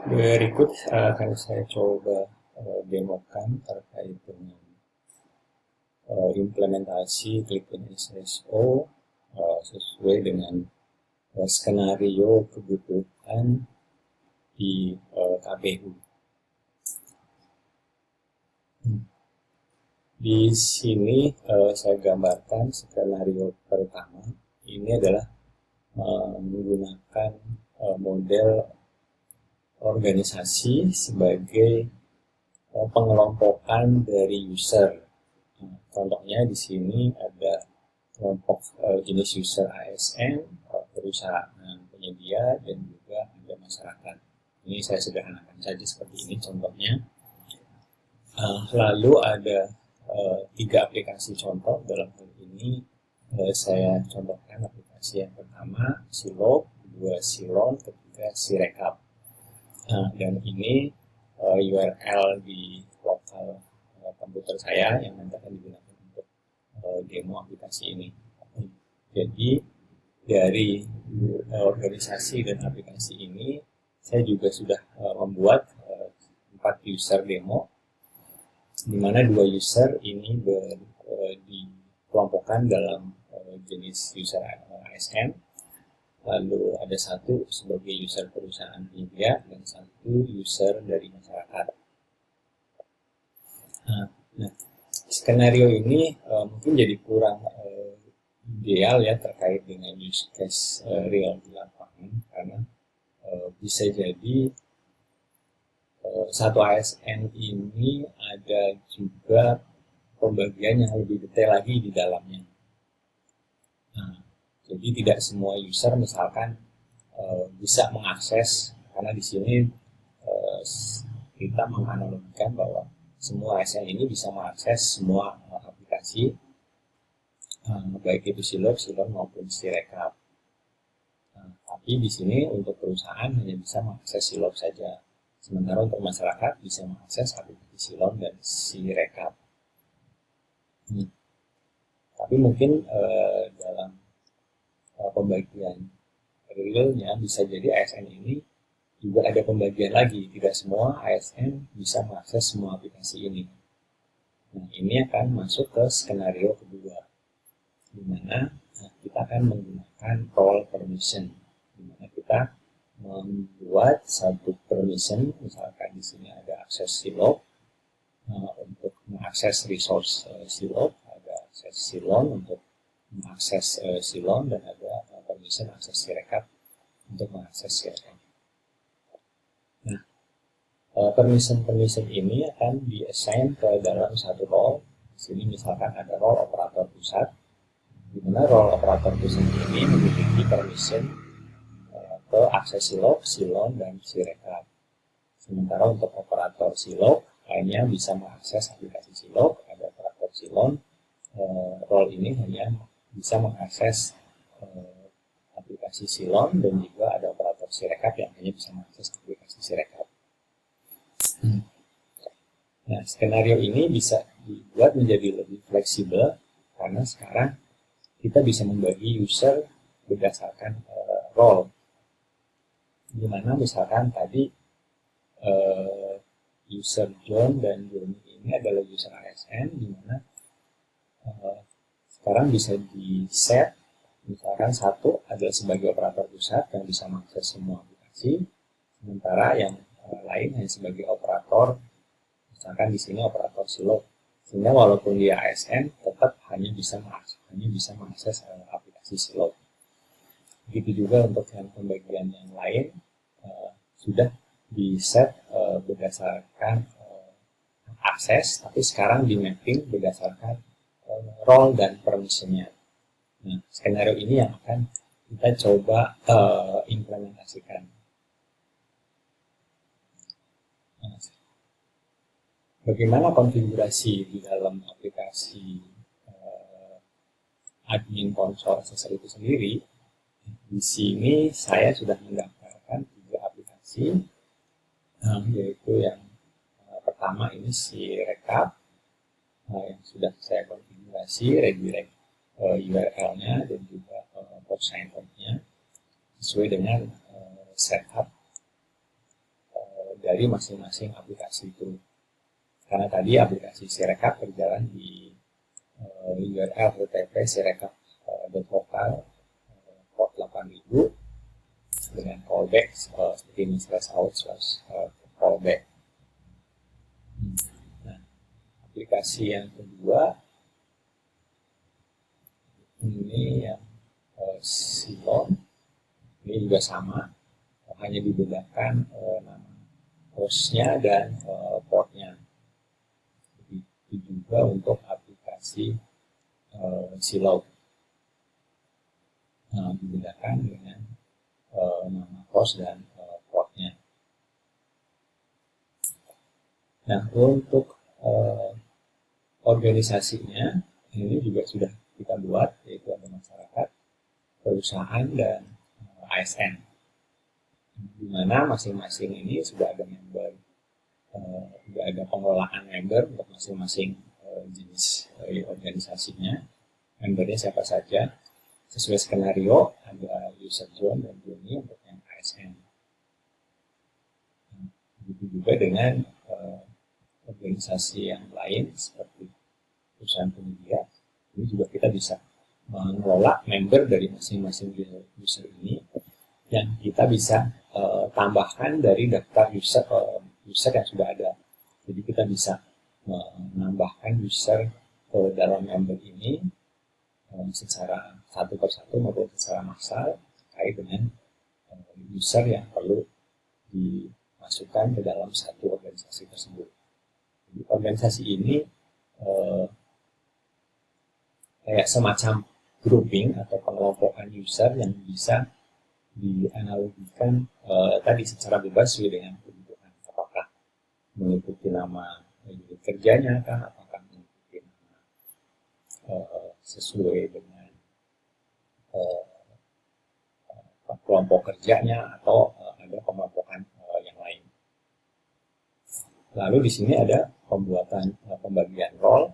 Berikut akan saya coba demokan terkait dengan implementasi ClickIn SSO sesuai dengan skenario kebutuhan di KPU. Di sini saya gambarkan skenario pertama. Ini adalah menggunakan model organisasi sebagai pengelompokan dari user. Contohnya di sini ada kelompok jenis user ASN, perusahaan penyedia, dan juga ada masyarakat. Ini saya sederhanakan saja seperti ini contohnya. Lalu ada 3 aplikasi contoh. Dalam hal ini saya contohkan aplikasi yang pertama Silog, kedua Silon, ketiga Sirekap. Dan ini URL di lokal komputer saya yang nanti akan digunakan untuk demo aplikasi ini. Jadi dari organisasi dan aplikasi ini saya juga sudah membuat 4 user demo, di mana 2 user ini dikelompokkan dalam jenis user ASN, lalu ada 1 sebagai user perusahaan media dan 1 user dari masyarakat. Nah, skenario ini mungkin jadi kurang ideal ya terkait dengan use case real di lapangan, karena bisa jadi satu ASN ini ada juga pembagian yang lebih detail lagi di dalamnya. Nah, jadi tidak semua user misalkan bisa mengakses, karena di sini kita menganalogikan bahwa semua ASN ini bisa mengakses semua aplikasi, baik itu Silog, Silon maupun Sirekap. Tapi di sini untuk perusahaan hanya bisa mengakses Silog saja. Sementara untuk masyarakat bisa mengakses aplikasi Silon dan Sirekap. Tapi mungkin dalam pembagian realnya bisa jadi ASN ini juga ada pembagian lagi. Tidak semua ASN bisa mengakses semua aplikasi ini. Nah, ini akan masuk ke skenario kedua, di mana kita akan menggunakan role permission, di mana kita membuat satu permission, misalkan di sini ada akses Silog untuk mengakses resource Silog, ada akses Silon untuk mengakses Silon, dan ada permission akses Sirekap untuk mengakses Sirekap. Nah, permission ini akan di-assign ke dalam satu role. Di sini misalkan ada role operator pusat, di mana role operator pusat ini memiliki permission ke akses Silog, Silon, dan Sirekap. Sementara untuk operator Silog hanya bisa mengakses aplikasi Silog, ada operator Silon, role ini hanya bisa mengakses aplikasi Silon, dan juga ada operator Sirekap yang hanya bisa mengakses aplikasi Sirekap. Nah, skenario ini bisa dibuat menjadi lebih fleksibel karena sekarang kita bisa membagi user berdasarkan role. Dimana misalkan tadi user John dan Joni ini adalah user ASN, dimana sekarang bisa di-set, misalkan 1 adalah sebagai operator pusat yang bisa mengakses semua aplikasi, sementara yang lain hanya sebagai operator, misalkan di sini operator Silog, sehingga walaupun dia ASN tetap hanya bisa mengakses aplikasi Silog. Begitu juga untuk yang pembagian yang lain sudah di-set berdasarkan akses, tapi sekarang di mapping berdasarkan role dan permission-nya. Nah, skenario ini yang akan kita coba implementasikan. Nah, bagaimana konfigurasi di dalam aplikasi admin konsol SSL itu sendiri? Di sini saya sudah mendaftarkan 3 aplikasi, yaitu yang pertama ini Sirekap, yang sudah saya konfigurasi, redirect URL-nya dan juga box sign-up-nya sesuai dengan setup dari masing-masing aplikasi itu. Karena tadi aplikasi Sirekap berjalan di URL http sirekap.local port 8000 dengan callback seperti ini /out/callback. Nah, aplikasi yang kedua ini yang Silon, ini juga sama, hanya dibedakan nama hostnya dan portnya. Begitu juga untuk aplikasi Silog, dibedakan dengan nama host dan portnya. Nah, untuk organisasinya ini juga sudah kita buat, yaitu ada masyarakat, perusahaan, dan ASN, di mana masing-masing ini sudah ada member, sudah ada pengelolaan member untuk masing-masing jenis organisasinya. Membernya siapa saja sesuai skenario, ada user zone dan journey untuk yang ASN. Begitu juga dengan organisasi yang lain seperti perusahaan penyedia. Ini juga kita bisa mengelola member dari masing-masing user ini, yang kita bisa tambahkan dari daftar user yang sudah ada. Jadi kita bisa menambahkan user ke dalam member ini secara satu persatu maupun secara massal terkait dengan user yang perlu dimasukkan ke dalam satu organisasi tersebut. Jadi organisasi ini kayak semacam grouping atau pengelompokan user yang bisa dianalogikan tadi secara bebas sesuai dengan kebutuhan. Apakah mengikuti nama unit kerjanya kah, apakah mengikuti nama sesuai dengan kelompok kerjanya, atau ada pengelompokan yang lain. Lalu di sini ada pembagian role,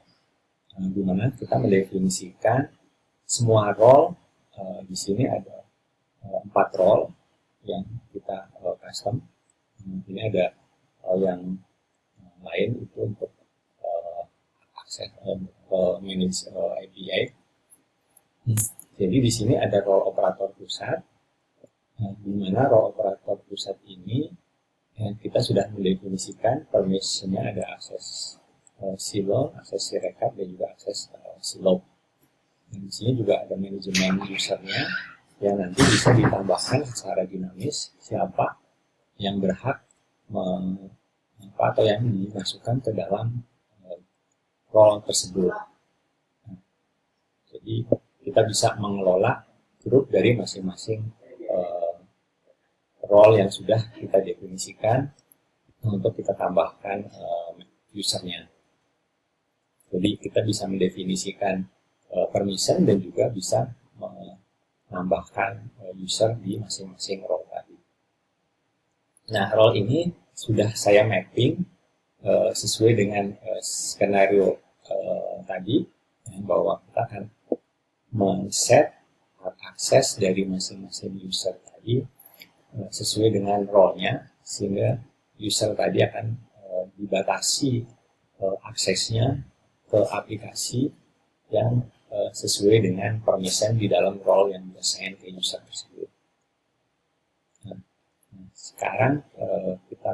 di mana kita mendefinisikan semua role. Di sini ada 4 role yang kita custom. Ini ada yang lain itu untuk akses manage API. Jadi di sini ada role operator pusat, di mana role operator pusat ini kita sudah mendefinisikan permissionnya, ada akses Silog, akses Sirekap, dan juga akses Silog. Dan di sini juga ada manajemen usernya yang nanti bisa ditambahkan secara dinamis siapa yang berhak atau yang dimasukkan ke dalam role tersebut. Jadi kita bisa mengelola grup dari masing-masing role yang sudah kita definisikan untuk kita tambahkan usernya. Jadi kita bisa mendefinisikan permission dan juga bisa menambahkan user di masing-masing role tadi. Nah, role ini sudah saya mapping sesuai dengan skenario tadi, bahwa kita akan men-set akses dari masing-masing user tadi sesuai dengan role-nya, sehingga user tadi akan dibatasi aksesnya ke aplikasi yang sesuai dengan permission di dalam role yang diassign ke user tersebut. Nah, sekarang kita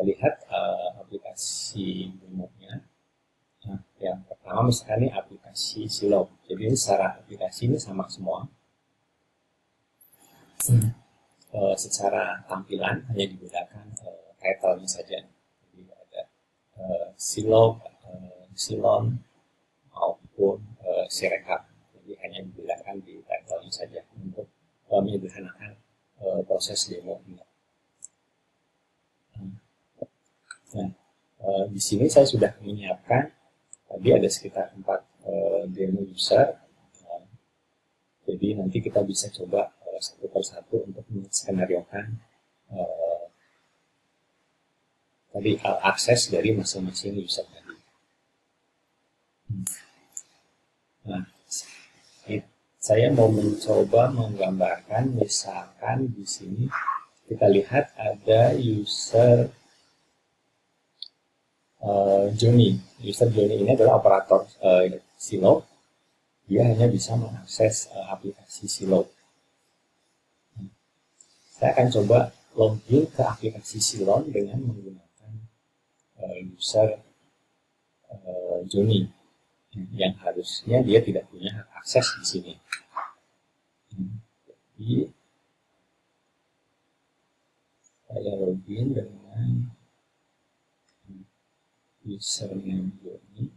lihat aplikasi demo-nya. Nah, yang pertama misalkan ini aplikasi Silog. Jadi ini secara aplikasi ini sama semua. Secara tampilan hanya dibedakan title-nya saja. Jadi ada Silog, Silon maupun Sirekap. Jadi hanya dibedakan di title-nya saja untuk menyederhanakan proses demo ini. Nah, di sini saya sudah menyiapkan tadi ada sekitar 4 demo user. Jadi nanti kita bisa coba satu persatu untuk menskenariokan tadi akses dari masing-masing user tadi. Nah, saya mau mencoba menggambarkan, misalkan di sini kita lihat ada user Johnny. User Johnny ini adalah operator Silo. Dia hanya bisa mengakses aplikasi Silo. Saya akan coba login ke aplikasi Silon dengan menggunakan user Johnny, yang harusnya dia tidak punya hak akses di sini. Jadi saya login dengan username Johnny.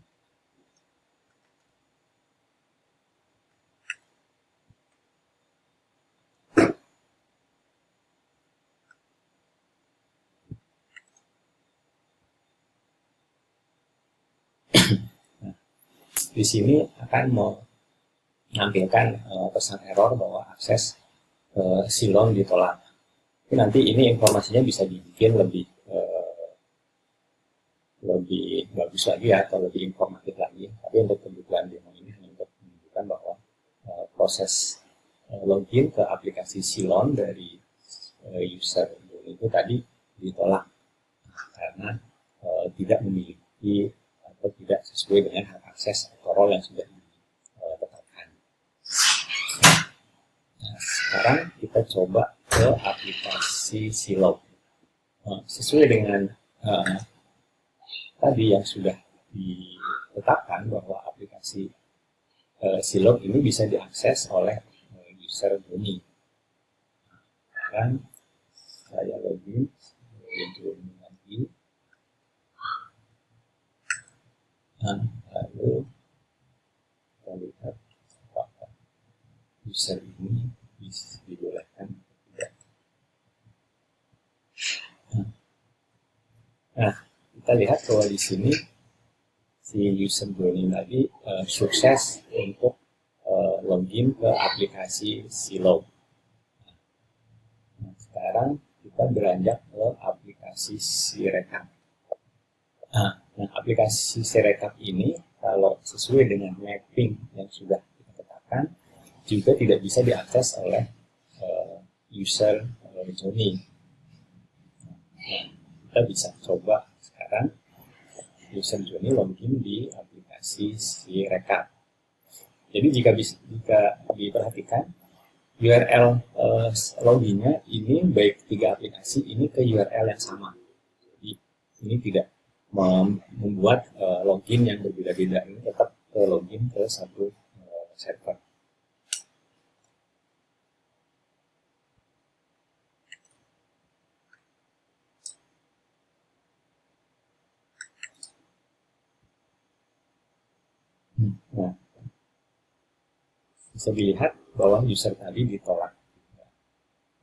Di sini akan menampilkan pesan error bahwa akses Silon ditolak. Tapi nanti ini informasinya bisa dibikin lebih bagus lagi ya, atau lebih informatif lagi. Tapi untuk kebutuhan demo ini hanya untuk menunjukkan bahwa proses login ke aplikasi Silon dari user itu tadi ditolak karena tidak memiliki atau tidak sesuai dengan hak akses atau role yang sudah ditetapkan. Nah, sekarang kita coba ke aplikasi Silog. Sesuai dengan tadi yang sudah ditetapkan bahwa aplikasi Silog ini bisa diakses oleh user Johnny. Sekarang saya login lagi. Lalu kita lihat apakah user ini bisa dibolehkan atau tidak. Nah, kita lihat bahwa di sini si user Johnny tadi sukses untuk login ke aplikasi Silo. Nah, sekarang kita beranjak ke aplikasi Sirekap. Nah, aplikasi Sirekap ini kalau sesuai dengan mapping yang sudah kita tetapkan juga tidak bisa diakses oleh user Johnny. Nah, kita bisa coba sekarang user Johnny login di aplikasi Sirekap. Jadi jika diperhatikan URL loginnya ini baik 3 aplikasi ini ke URL yang sama. Jadi ini tidak membuat login yang berbeda-beda, ini tetap ke login ke satu server. Nah, bisa dilihat bahwa user tadi ditolak.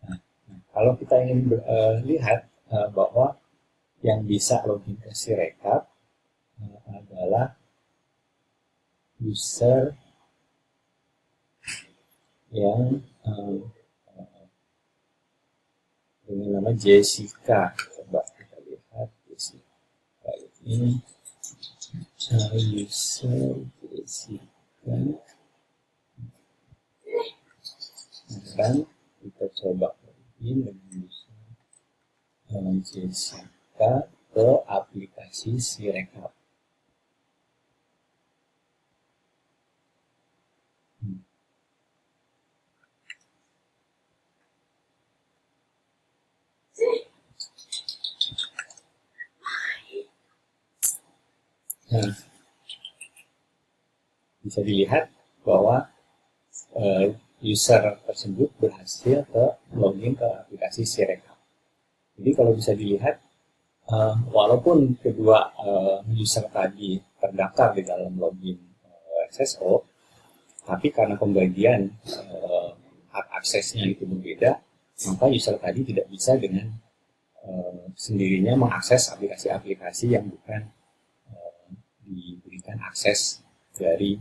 Nah, kalau kita ingin lihat bahwa yang bisa login ke Sirekap adalah user yang dengan nama Jessica. Coba kita lihat Jessica ini user Jessica. Dan kita coba login dengan user Jessica ke aplikasi Sirekap. Nah, bisa dilihat bahwa user tersebut berhasil ke login ke aplikasi Sirekap. Jadi kalau bisa dilihat, walaupun kedua user tadi terdaftar di dalam login SSO, tapi karena pembagian hak aksesnya itu berbeda, maka user tadi tidak bisa dengan sendirinya mengakses aplikasi-aplikasi yang bukan diberikan akses dari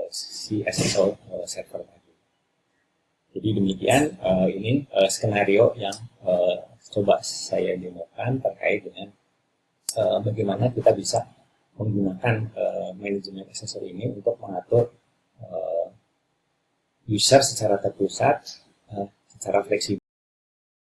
si SSO server tadi. Jadi demikian ini skenario yang coba saya demokan terkait dengan bagaimana kita bisa menggunakan manajemen SSO ini untuk mengatur user secara terpusat, secara fleksibel